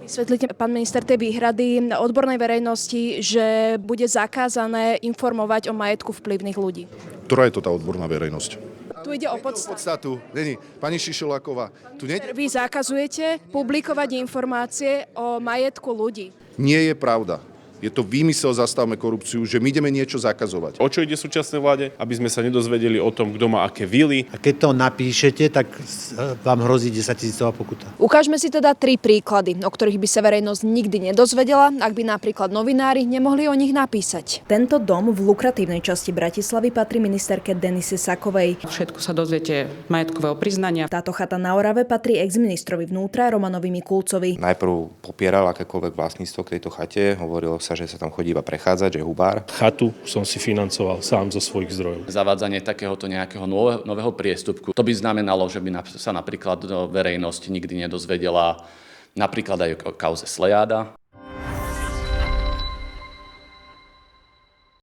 Vysvetlite, pán minister, tie výhrady odbornej verejnosti, že bude zakázané informovať o majetku vplyvných ľudí. Ktorá je to tá odborná verejnosť? Tu ide o Podstatu. Není. Pani Šišeláková, tu Vy zakazujete publikovať informácie o majetku ľudí. nie je pravda. Je to výmysel Zastavme korupciu, že my ideme niečo zakazovať. O čo ide súčasnej vláde? Aby sme sa nedozvedeli o tom, kto má aké vily. A keď to napíšete, tak vám hrozí 10 000 pokuta. Ukážme si teda 3 príklady, o ktorých by sa verejnosť nikdy nedozvedela, ak by napríklad novinári nemohli o nich napísať. Tento dom v lukratívnej časti Bratislavy patrí ministerke Denise Sakovej. Všetko sa dozviete majetkového priznania. Táto chata na Orave patrí exministrovi vnútra Romanovi Mikulcovi. Najprv popieral akékoľvek vlastníctvo k tejto chate, hovorilo sa, že sa tam chodí iba prechádzať, že je hubár. Chatu som si financoval sám zo svojich zdrojov. Zavádzanie takéhoto nejakého nového priestupku. To by znamenalo, že by sa napríklad verejnosť nikdy nedozvedela napríklad aj o kauze Slejáda.